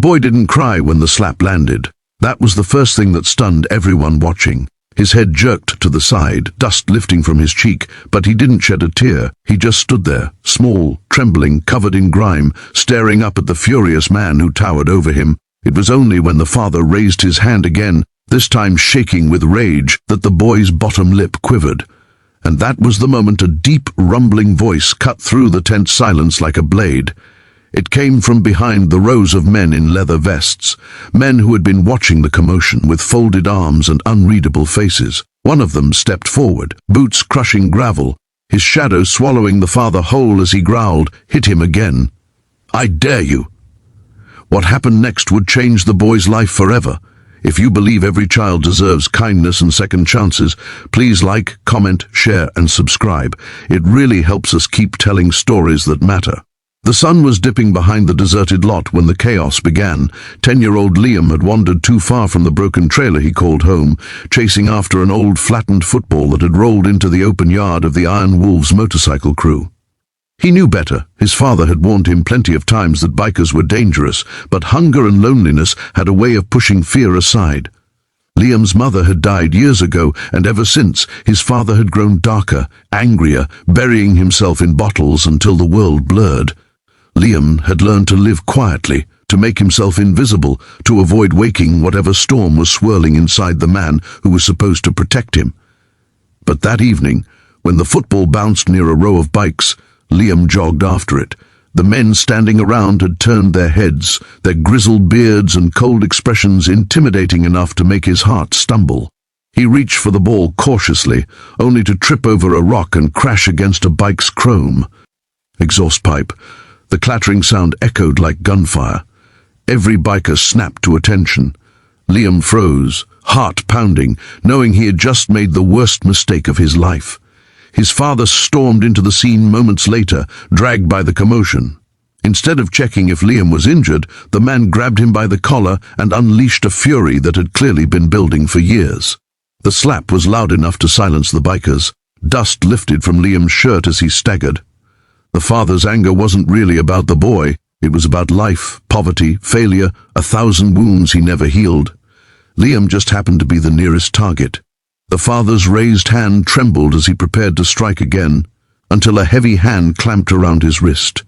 boy didn't cry when the slap landed. That was the first thing that stunned everyone watching. His head jerked to the side, dust lifting from his cheek, but he didn't shed a tear. He just stood there, small, trembling, covered in grime, staring up at the furious man who towered over him. It was only when the father raised his hand again, this time shaking with rage, that the boy's bottom lip quivered. And that was the moment a deep, rumbling voice cut through the tense silence like a blade. It came from behind the rows of men in leather vests, men who had been watching the commotion with folded arms and unreadable faces. One of them stepped forward, boots crushing gravel, his shadow swallowing the father whole as he growled, "Hit him again. I dare you." What happened next would change the boy's life forever. If you believe every child deserves kindness and second chances, please like, comment, share, and subscribe. It really helps us keep telling stories that matter. The sun was dipping behind the deserted lot when the chaos began. 10-year-old Liam had wandered too far from the broken trailer he called home, chasing after an old flattened football that had rolled into the open yard of the Iron Wolves motorcycle crew. He knew better. His father had warned him plenty of times that bikers were dangerous, but hunger and loneliness had a way of pushing fear aside. Liam's mother had died years ago, and ever since, his father had grown darker, angrier, burying himself in bottles until the world blurred. Liam had learned to live quietly, to make himself invisible, to avoid waking whatever storm was swirling inside the man who was supposed to protect him. But that evening, when the football bounced near a row of bikes, Liam jogged after it. The men standing around had turned their heads, their grizzled beards and cold expressions intimidating enough to make his heart stumble. He reached for the ball cautiously, only to trip over a rock and crash against a bike's chrome. Exhaust pipe. The clattering sound echoed like gunfire. Every biker snapped to attention. Liam froze, heart pounding, knowing he had just made the worst mistake of his life. His father stormed into the scene moments later, dragged by the commotion. Instead of checking if Liam was injured, the man grabbed him by the collar and unleashed a fury that had clearly been building for years. The slap was loud enough to silence the bikers. Dust lifted from Liam's shirt as he staggered. The father's anger wasn't really about the boy. It was about life, poverty, failure, 1,000 wounds he never healed. Liam just happened to be the nearest target. The father's raised hand trembled as he prepared to strike again, until a heavy hand clamped around his wrist.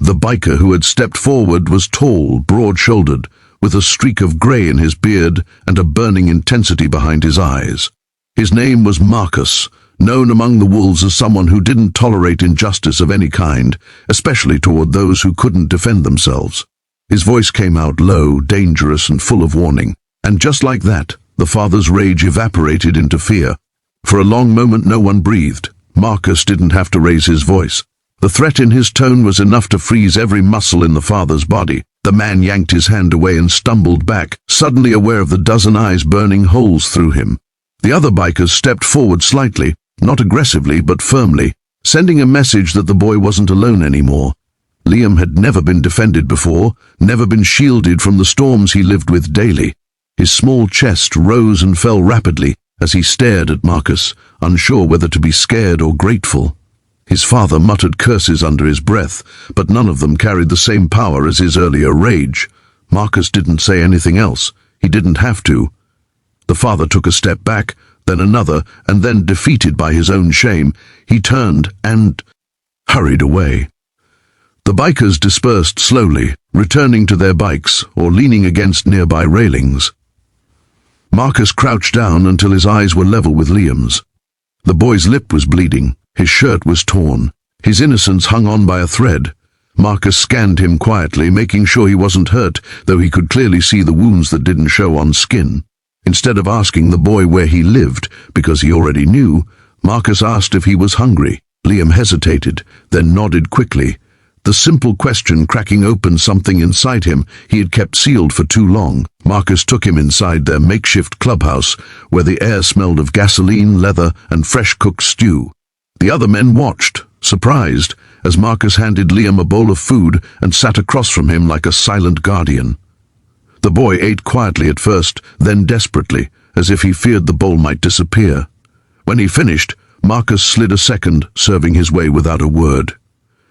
The biker who had stepped forward was tall, broad-shouldered, with a streak of grey in his beard and a burning intensity behind his eyes. His name was Marcus, known among the wolves as someone who didn't tolerate injustice of any kind, especially toward those who couldn't defend themselves. His voice came out low, dangerous, and full of warning. And just like that, the father's rage evaporated into fear. For a long moment no one breathed. Marcus didn't have to raise his voice. The threat in his tone was enough to freeze every muscle in the father's body. The man yanked his hand away and stumbled back, suddenly aware of the dozen eyes burning holes through him. The other bikers stepped forward slightly, not aggressively but firmly, sending a message that the boy wasn't alone anymore. Liam had never been defended before, never been shielded from the storms he lived with daily. His small chest rose and fell rapidly as he stared at Marcus, unsure whether to be scared or grateful. His father muttered curses under his breath, but none of them carried the same power as his earlier rage. Marcus didn't say anything else. He didn't have to. The father took a step back, then another, and then, defeated by his own shame, he turned and hurried away. The bikers dispersed slowly, returning to their bikes or leaning against nearby railings. Marcus crouched down until his eyes were level with Liam's. The boy's lip was bleeding, his shirt was torn, his innocence hung on by a thread. Marcus scanned him quietly, making sure he wasn't hurt, though he could clearly see the wounds that didn't show on skin. Instead of asking the boy where he lived, because he already knew, Marcus asked if he was hungry. Liam hesitated, then nodded quickly. The simple question cracking open something inside him he had kept sealed for too long. Marcus took him inside their makeshift clubhouse, where the air smelled of gasoline, leather, and fresh-cooked stew. The other men watched, surprised, as Marcus handed Liam a bowl of food and sat across from him like a silent guardian. The boy ate quietly at first, then desperately, as if he feared the bowl might disappear. When he finished, Marcus slid a second, serving his way without a word.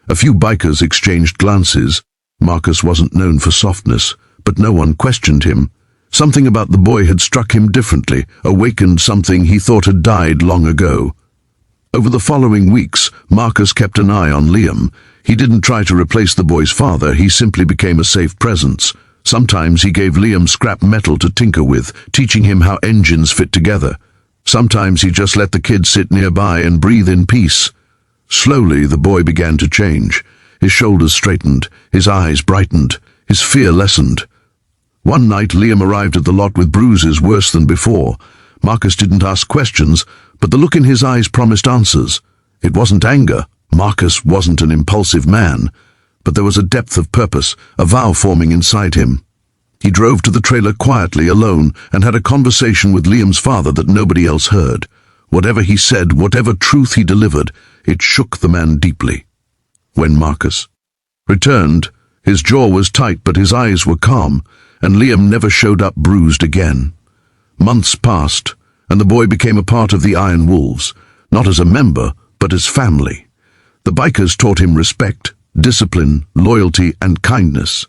A few bikers exchanged glances. Marcus wasn't known for softness, but no one questioned him. Something about the boy had struck him differently, awakened something he thought had died long ago. Over the following weeks, Marcus kept an eye on Liam. He didn't try to replace the boy's father, he simply became a safe presence. Sometimes he gave Liam scrap metal to tinker with, teaching him how engines fit together. Sometimes he just let the kid sit nearby and breathe in peace. Slowly, the boy began to change. His shoulders straightened, his eyes brightened, his fear lessened. One night, Liam arrived at the lot with bruises worse than before. Marcus didn't ask questions, but the look in his eyes promised answers. It wasn't anger. Marcus wasn't an impulsive man, but there was a depth of purpose, a vow forming inside him. He drove to the trailer quietly, alone, and had a conversation with Liam's father that nobody else heard. Whatever he said, whatever truth he delivered, it shook the man deeply. When Marcus returned, his jaw was tight but his eyes were calm, and Liam never showed up bruised again. Months passed, and the boy became a part of the Iron Wolves, not as a member, but as family. The bikers taught him respect, discipline, loyalty, and kindness.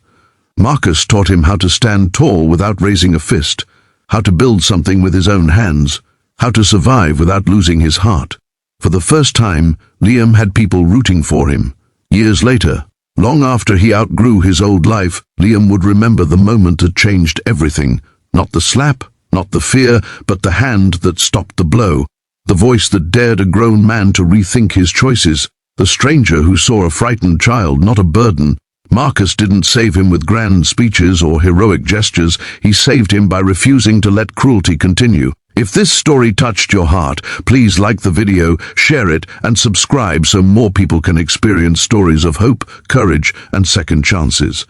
Marcus taught him how to stand tall without raising a fist, how to build something with his own hands, how to survive without losing his heart. For the first time, Liam had people rooting for him. Years later, long after he outgrew his old life, Liam would remember the moment that changed everything. Not the slap, not the fear, but the hand that stopped the blow. The voice that dared a grown man to rethink his choices. The stranger who saw a frightened child, not a burden. Marcus didn't save him with grand speeches or heroic gestures. He saved him by refusing to let cruelty continue. If this story touched your heart, please like the video, share it, and subscribe so more people can experience stories of hope, courage, and second chances.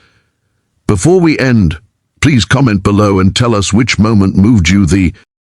Before we end, please comment below and tell us which moment moved you the